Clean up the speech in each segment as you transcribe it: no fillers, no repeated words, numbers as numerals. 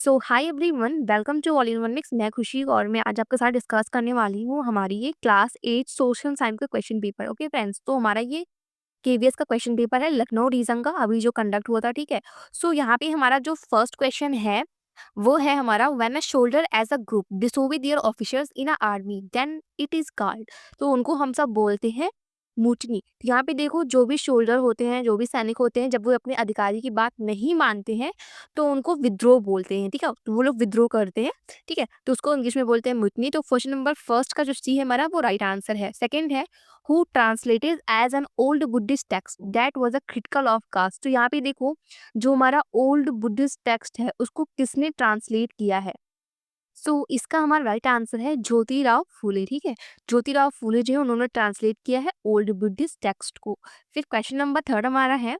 So hi everyone, welcome to all in one mix. मैं खुशी और मैं आज आपके साथ डिस्कस करने वाली हूँ हमारी ये क्लास 8 सोशल साइंस का क्वेश्चन पेपर। ओके फ्रेंड्स, तो हमारा ये केवीएस का क्वेश्चन पेपर है लखनऊ रीजन का, अभी जो कंडक्ट हुआ था। ठीक है, सो यहाँ पे हमारा जो फर्स्ट क्वेश्चन है वो है हमारा, when a soldier as a group disobey their officers in a army then it is called. तो उनको हम सब बोलते हैं मुटनी। यहाँ पे देखो, जो भी शोल्डर होते हैं, जो भी सैनिक होते हैं, जब वो अपने अधिकारी की बात नहीं मानते हैं तो उनको विद्रोह बोलते हैं। ठीक है, तो वो लोग विद्रोह करते हैं। ठीक है, तो उसको इंग्लिश में बोलते हैं मुटनी। तो क्वेश्चन नंबर फर्स्ट का जो सी है हमारा, वो राइट आंसर है। सेकंड है, who translated as an old Buddhist text that was a critical of caste. तो यहाँ पे देखो, जो हमारा ओल्ड बुद्धिस्ट टेक्स्ट है उसको किसने ट्रांसलेट किया है। इसका हमारा राइट आंसर है ज्योतिराव फूले। ठीक है, ज्योतिराव फूले जो है उन्होंने ट्रांसलेट किया है ओल्ड बुद्धिस्ट टेक्स्ट को। फिर क्वेश्चन नंबर थर्ड हमारा है,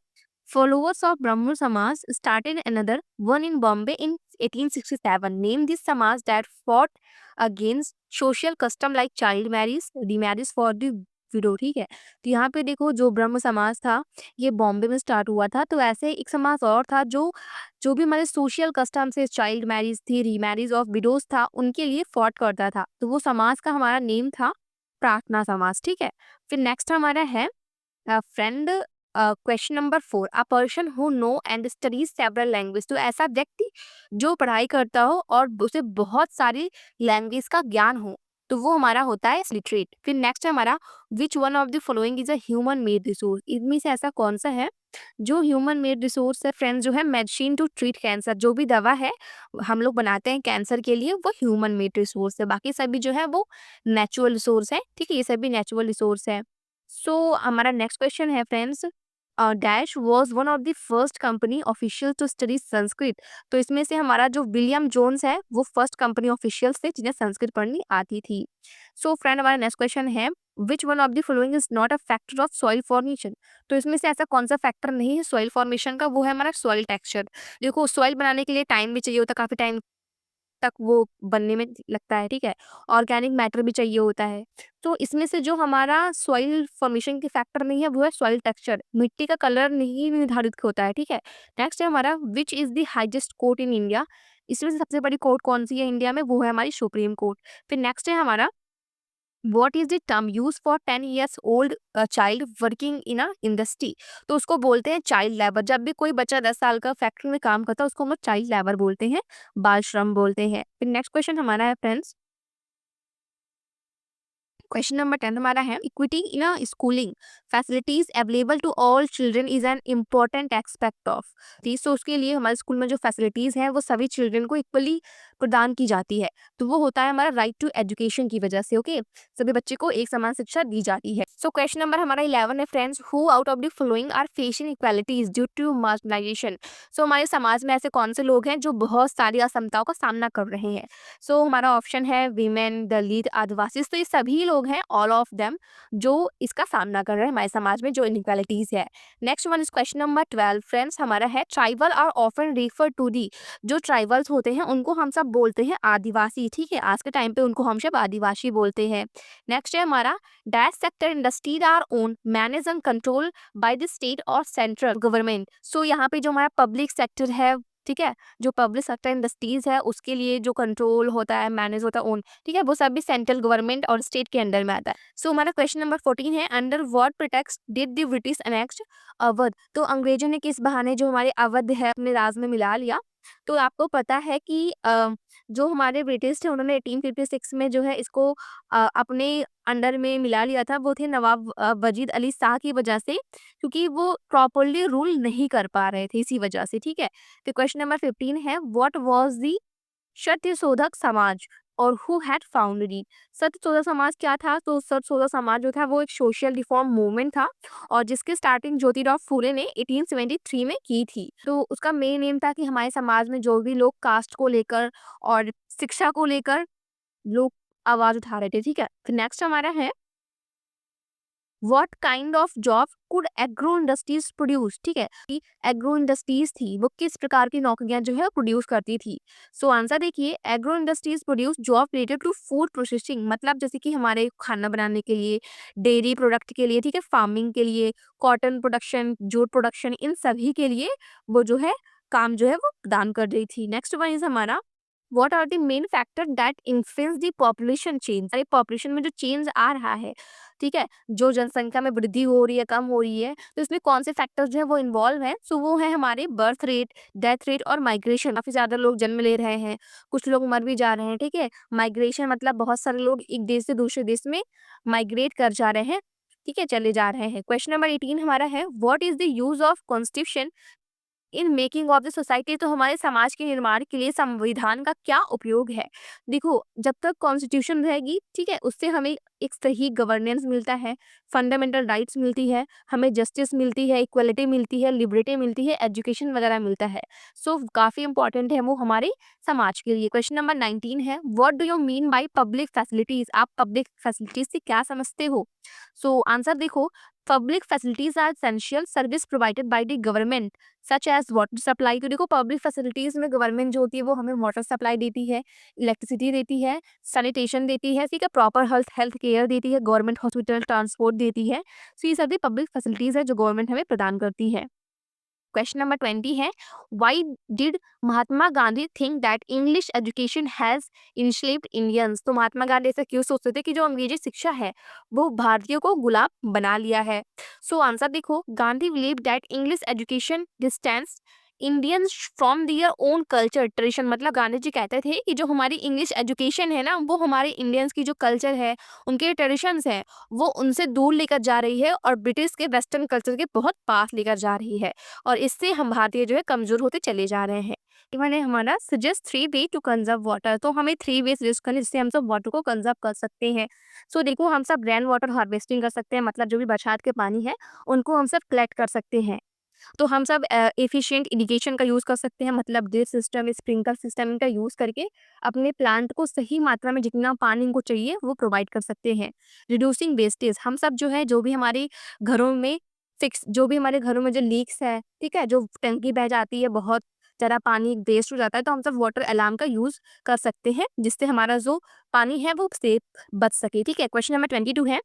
followers of Brahmo Samaj started another one in Bombay in 1867। Name this Samaj that fought against social custom like child marriage, remarriage for the widow. ठीक है, तो यहाँ पे देखो, जो ब्रह्म समाज था ये बॉम्बे में स्टार्ट हुआ था। तो ऐसे एक समाज और था जो जो भी हमारे सोशल कस्टम से, चाइल्ड मैरिज थी, रीमैरिज ऑफ विडोज था, उनके लिए फॉट करता था। तो वो समाज का हमारा नेम था प्रार्थना समाज। ठीक है, फिर नेक्स्ट हमारा है friend, question number four, a person who know and studies several language. तो ऐसा व्यक्ति जो पढ़ाई करता हो और उसे बहुत सारी लैंग्वेज का ज्ञान हो, तो वो हमारा होता है लिटरेट। फिर नेक्स्ट है हमारा, which one of the following is a human made resource. इनमें से ऐसा कौन सा है जो ह्यूमन मेड रिसोर्स है। फ्रेंड्स, जो है मेडिसिन टू ट्रीट कैंसर, जो भी दवा है हम लोग बनाते हैं कैंसर के लिए, वो ह्यूमन मेड रिसोर्स है। बाकी सभी जो है वो नेचुरल रिसोर्स है। ठीक है, ये सभी नेचुरल रिसोर्स है। हमारा नेक्स्ट क्वेश्चन है friends, dash was one of the first company official to study Sanskrit. तो इसमें से हमारा जो विलियम जोन्स है वो फर्स्ट कंपनी ऑफिशियल्स थे जिन्हें संस्कृत पढ़नी आती थी। फ्रेंड, हमारा नेक्स्ट क्वेश्चन है, which one of the following is not a factor of soil formation. तो इसमें से ऐसा कौन सा फैक्टर नहीं है सॉइल फॉर्मेशन का, वो है हमारा सॉइल टेक्सचर। देखो, सॉइल बनाने के लिए टाइम भी चाहिए होता है, काफी टाइम तक वो बनने में लगता है। ठीक है, ऑर्गेनिक मैटर भी चाहिए होता है। तो इसमें से जो हमारा सॉइल फॉर्मेशन की फैक्टर नहीं है वो है सॉइल टेक्सचर। मिट्टी का कलर नहीं निर्धारित होता है। ठीक है, नेक्स्ट है हमारा, which is the highest court in India. इसमें से सबसे बड़ी कोर्ट कौन सी है इंडिया में, वो है हमारी सुप्रीम कोर्ट। फिर नेक्स्ट है हमारा, what is the term use for 10 years old child working in a industry. तो उसको बोलते हैं चाइल्ड लेबर। जब भी कोई बच्चा 10 साल का फैक्ट्री में काम करता है उसको हम लोग चाइल्ड लेबर बोलते हैं, बाल श्रम बोलते हैं। फिर नेक्स्ट क्वेश्चन हमारा है फ्रेंड्स, क्वेश्चन नंबर 10 हमारा है, equity in a schooling facilities available to all children is an important aspect of this. तो उसके लिए हमारे स्कूल में जो फैसिलिटीज हैं वो सभी चिल्ड्रन को इक्वली प्रदान की जाती है। तो वो होता है हमारा राइट टू एजुकेशन की वजह से। ओके, सभी बच्चे को एक समान शिक्षा दी जाती है। क्वेश्चन नंबर हमारा 11 है friends, who out of the following are facing equalities due to marginalisation. हमारे समाज में ऐसे कौन से लोग हैं जो बहुत सारी असमताओं का सामना कर रहे हैं। हमारा ऑप्शन है वीमेन, दलित, आदिवासी। तो ये सभी लोग हैं, ऑल ऑफ देम, जो इसका सामना कर रहे हैं हमारे समाज में जो इनइक्वालिटीज है। Next one is question number 12 friends, हमारा है, tribal are often refer to the. जो ट्राइबल्स होते हैं उनको हम सब बोलते हैं आदिवासी। ठीक है, आज के टाइम पे उनको हम सब आदिवासी बोलते हैं। नेक्स्ट है हमारा, dash sector industries our own manage and control by the state और सेंट्रल गवर्नमेंट। यहाँ पे जो हमारा पब्लिक सेक्टर है, ठीक है, जो पब्लिक सेक्टर इंडस्ट्रीज है उसके लिए जो कंट्रोल होता है, मैनेज होता है, ओन, ठीक है, वो सब भी सेंट्रल गवर्नमेंट और स्टेट के अंडर में आता है। हमारा क्वेश्चन नंबर 14 है, under what pretext did the British enact Awadh. तो अंग्रेजों ने किस बहाने जो हमारे अवध है अपने राज में मिला लिया। तो आपको पता है कि जो हमारे ब्रिटिश थे उन्होंने 1856 में जो है इसको अपने अंडर में मिला लिया था। वो थे नवाब वजीद अली शाह की वजह से, क्योंकि वो प्रॉपरली रूल नहीं कर पा रहे थे, इसी वजह से। ठीक है, तो क्वेश्चन नंबर 15 है, what was the Satyashodhak Samaj और who had founded it. Satyashodhak Samaj क्या था। तो सत्यशोधक समाज जो था वो एक सोशल रिफॉर्म मूवमेंट था और जिसकी स्टार्टिंग ज्योतिराव फूले ने 1873 में की थी। तो उसका मेन एम था कि हमारे समाज में जो भी लोग कास्ट को लेकर और शिक्षा को लेकर लोग आवाज उठा रहे थे। ठीक है, तो नेक्स्ट हमारा है, what kind of job could agro industries produce. ठीक है, एग्रो इंडस्ट्रीज थी वो किस प्रकार की नौकरियां जो है प्रोड्यूस करती थी। आंसर देखिए, agro industries produce job related to food processing, मतलब जैसे कि हमारे खाना बनाने के लिए, डेयरी प्रोडक्ट के लिए, ठीक है, फार्मिंग के लिए, कॉटन प्रोडक्शन, जूट प्रोडक्शन, इन सभी के लिए वो जो है काम जो है वो प्रदान कर रही थी। नेक्स्ट वन इज हमारा, what are the main factor that influence the population change. अरे पॉपुलेशन में जो चेंज आ रहा है, ठीक है, जो जनसंख्या में वृद्धि हो रही है, कम हो रही है, तो इसमें कौन से फैक्टर्स जो है वो इन्वॉल्व है। सो वो है हमारे बर्थ रेट, डेथ रेट और माइग्रेशन। काफी ज्यादा लोग जन्म ले रहे हैं, कुछ लोग मर भी जा रहे हैं, ठीक है। माइग्रेशन मतलब बहुत सारे लोग एक देश से दूसरे देश में माइग्रेट कर जा रहे हैं, ठीक है, चले जा रहे हैं। क्वेश्चन नंबर 18 हमारा है, what is the use of constitution in making of the society. तो हमारे समाज के निर्माण के लिए संविधान का क्या उपयोग है। देखो, जब तक कॉन्स्टिट्यूशन रहेगी, ठीक है, उससे हमें एक सही गवर्नेंस मिलता है, फंडामेंटल राइट्स मिलती है, हमें जस्टिस मिलती है, इक्वलिटी मिलती है, लिबर्टी मिलती है, एजुकेशन वगैरह मिलता है। सो काफी इंपॉर्टेंट है वो हमारे समाज के लिए। क्वेश्चन नंबर 19 है, what do you mean by public facilities. आप पब्लिक फैसिलिटीज से क्या समझते हो। सो आंसर देखो, public facilities are essential service provided by the government such as water supply. तो देखो, पब्लिक फैसिलिटीज में गवर्नमेंट जो होती है वो हमें वाटर सप्लाई देती है, इलेक्ट्रिसिटी देती है, सैनिटेशन देती है, ठीक है, प्रॉपर हेल्थ हेल्थ केयर देती है, गवर्नमेंट हॉस्पिटल ट्रांसपोर्ट देती है। सो ये सभी पब्लिक फैसिलिटीज है जो गवर्नमेंट हमें प्रदान करती है। क्वेश्चन नंबर 20 है, why did Mahatma Gandhi think that English education has enslaved Indians. तो महात्मा गांधी ऐसा क्यों सोचते थे कि जो अंग्रेजी शिक्षा है वो भारतीयों को गुलाम बना लिया है। सो आंसर देखो, Gandhi believe that English education distance Indians from their own culture tradition. मतलब गांधी जी कहते थे कि जो हमारी इंग्लिश एजुकेशन है ना, वो हमारे इंडियंस की जो कल्चर है, उनके ट्रेडिशंस है, वो उनसे दूर लेकर जा रही है और ब्रिटिश के वेस्टर्न कल्चर के बहुत पास लेकर जा रही है, और इससे हम भारतीय जो है कमजोर होते चले जा रहे हैं। मैंने हमारा suggest 3 way to conserve water. तो हमें 3 वे सजेस्ट करने जिससे हम सब वाटर को कंजर्व कर सकते हैं। सो देखो, हम सब रेन वाटर हार्वेस्टिंग कर सकते हैं, मतलब जो भी बरसात के पानी है उनको हम सब कलेक्ट कर सकते हैं। तो हम सब एफिशिएंट इरिगेशन का यूज़ कर सकते हैं, मतलब ड्रिप सिस्टम, स्प्रिंकलर सिस्टम इनका यूज़ करके अपने प्लांट को सही मात्रा में जितना पानी इनको चाहिए वो प्रोवाइड कर सकते हैं। रिड्यूसिंग वेस्टेज, हम सब जो है जो भी हमारे घरों में जो भी हमारे घरों में जो लीक्स है, ठीक है, जो टंकी बह जाती है, बहुत ज़्यादा पानी वेस्ट हो जाता है, तो हम सब वाटर अलार्म का यूज़ कर सकते हैं, जिससे हमारा जो पानी है वो सेफ बच सके, ठीक है। क्वेश्चन नंबर 22 है,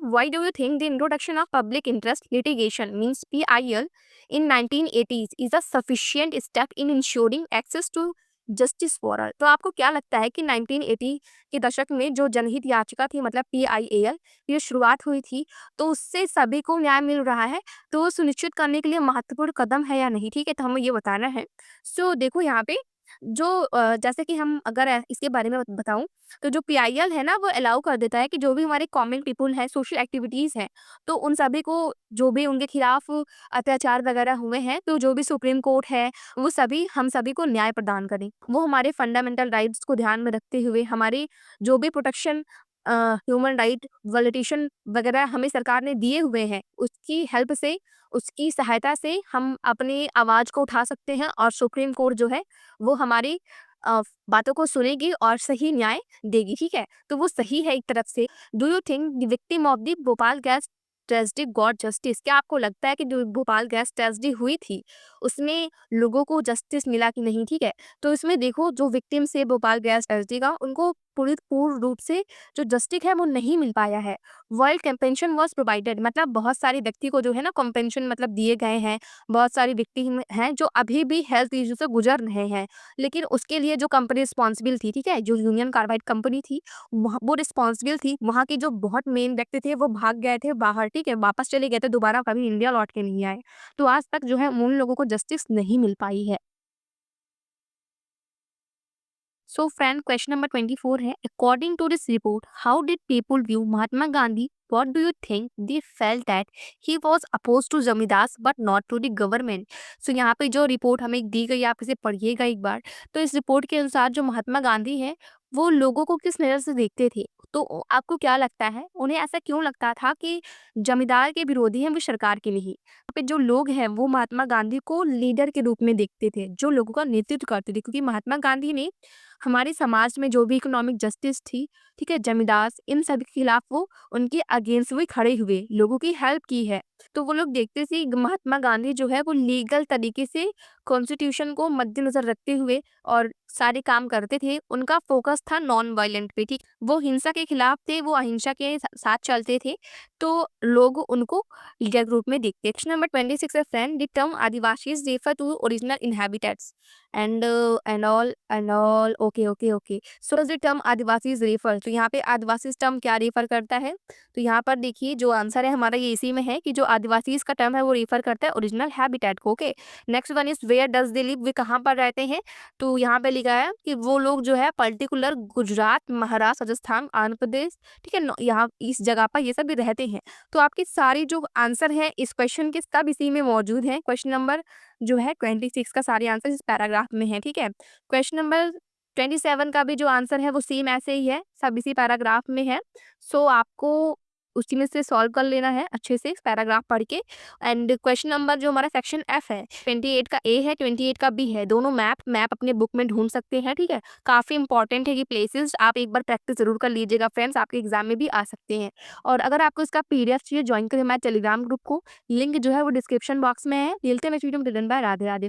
why do you think the introduction of public interest litigation means PIL in 1980s is a sufficient step in ensuring access to justice for all? तो आपको क्या लगता है कि 1980 के दशक में जो जनहित याचिका थी, मतलब PIAL, ये शुरुआत हुई थी, तो उससे सभी को न्याय मिल रहा है, तो वो सुनिश्चित करने के लिए महत्वपूर्ण कदम है या नहीं, ठीक है, तो हमें ये बताना है। सो देखो यहाँ पे जो जैसे कि हम अगर इसके बारे में बताऊं, तो जो PIL है ना, वो अलाउ कर देता है कि जो भी हमारे कॉमन पीपल है, सोशल एक्टिविटीज़ हैं, तो उन सभी को जो भी उनके खिलाफ अत्याचार वगैरह हुए हैं, तो जो भी सुप्रीम कोर्ट है, वो सभी हम सभी को न्याय प्रदान करें। वो हमारे फंडामेंटल राइट्स को ध्यान में रखते हुए हमारे जो भी प्रोटेक्शन ह्यूमन राइट वॉलिटिशन वगैरह हमें सरकार ने दिए हुए हैं, उसकी हेल्प से, उसकी सहायता से हम अपनी आवाज़ को उठा सकते हैं, और सुप्रीम कोर्ट जो है वो हमारी बातों को सुनेगी और सही न्याय देगी, ठीक है? तो वो सही है एक तरफ से। Do you think the victim of the Bhopal gas tragedy got justice? क्या आपको लगता है कि जो भोपाल गैस ट्रेजेडी हुई थी, उसमें लोगों को जस्टिस मिला कि नहीं, ठीक है? तो इसमें देखो, जो विक्टिम्स है भोपाल गैस ट्रेजेडी का, उनको पूर्ण रूप से जो जस्टिस है वो नहीं मिल पाया है। वर्ल्ड कंपेंशन वाज प्रोवाइडेड, मतलब बहुत सारे व्यक्ति को जो है ना कंपेंशन मतलब दिए गए हैं, बहुत सारी विक्टिम हैं जो अभी भी हेल्थ इश्यू से गुजर रहे हैं, लेकिन उसके लिए जो कंपनी रिस्पॉन्सिबल थी, ठीक है, जो यूनियन कार्बाइड कंपनी थी, वो रिस्पॉन्सिबल थी। वहाँ के जो बहुत मेन व्यक्ति थे वो भाग गए थे बाहर, ठीक है, वापस चले गए थे, दोबारा कभी इंडिया लौट के नहीं आए। तो आज तक जो है उन लोगों को जस्टिस नहीं मिल पाई है। So friend, question number 24 है, according to this report, how did people view Mahatma Gandhi? What do you think? They felt that he was opposed to जमींदास but not to the government. So यहाँ पे जो report हमें दी गई, आप इसे पढ़िएगा एक बार। तो इस रिपोर्ट के अनुसार जो महात्मा गांधी है, वो लोगों को किस नज़र से देखते थे। तो आपको क्या लगता है, उन्हें ऐसा क्यों लगता था कि जमींदार के विरोधी हैं वो सरकार के नहीं। यहाँ पे जो लोग हैं वो महात्मा गांधी को लीडर के रूप में देखते थे, जो लोगों का नेतृत्व करते थे, क्योंकि महात्मा गांधी ने हमारे समाज में जो भी इकोनॉमिक जस्टिस थी, ठीक है, जमींदार, इन सब के खिलाफ वो उनके अगेंस्ट भी खड़े हुए, लोगों की हेल्प की है। तो वो लोग देखते थे महात्मा गांधी जो है वो लीगल तरीके से कॉन्स्टिट्यूशन को मद्देनजर रखते हुए और सारे काम करते थे, उनका फ़ोकस था नॉन वायलेंट पे, ठीक। वो हिंसा के खिलाफ थे, वो अहिंसा के साथ चलते थे, तो लोग उनको लीडर ग्रुप में देखते हैं। क्वेश्चन नंबर 26 है friend, the term adivasis refer to original inhabitants and all okay, okay, okay. So does the term adivasis refer, तो यहाँ पे आदिवासीज़ टर्म क्या रेफर करता है? तो यहाँ पर देखिए जो आंसर है हमारा ये इसी में है कि जो आदिवासीज़ का टर्म है वो रेफर करता है ओरिजिनल हैबिटेट को, okay. Next one is where does they live, वे कहाँ पर रहते हैं? तो यहाँ पे लिखा है कि वो लोग जो है पर्टिकुलर गुजरात, महाराष्ट्र, राजस्थान, आंध्र प्रदेश, ठीक है न, यहाँ इस जगह पर ये सब भी रहते हैं। तो आपकी सारी जो आंसर है इस क्वेश्चन के सब इसी में मौजूद हैं। क्वेश्चन नंबर जो है 26 का सारे आंसर इस पैराग्राफ में है, ठीक है। क्वेश्चन नंबर 27 का भी जो आंसर है वो सेम ऐसे ही है, सब इसी पैराग्राफ में है। सो आपको उसी में से सॉल्व कर लेना है अच्छे से पैराग्राफ पढ़ के। एंड क्वेश्चन नंबर जो हमारा सेक्शन एफ है, 28 का ए है, 28 का बी है, दोनों मैप अपने बुक में ढूंढ सकते हैं, ठीक है। काफ़ी इंपॉर्टेंट है ये प्लेसेस, आप एक बार प्रैक्टिस जरूर कर लीजिएगा फ्रेंड्स, आपके एग्जाम में भी आ सकते हैं। और अगर आपको इसका पीडीएफ चाहिए, ज्वाइन करें हमारे टेलीग्राम ग्रुप को, लिंक जो है वो डिस्क्रिप्शन बॉक्स में है। मिलते हैं नेक्स्ट वीडियो में, राधे राधे।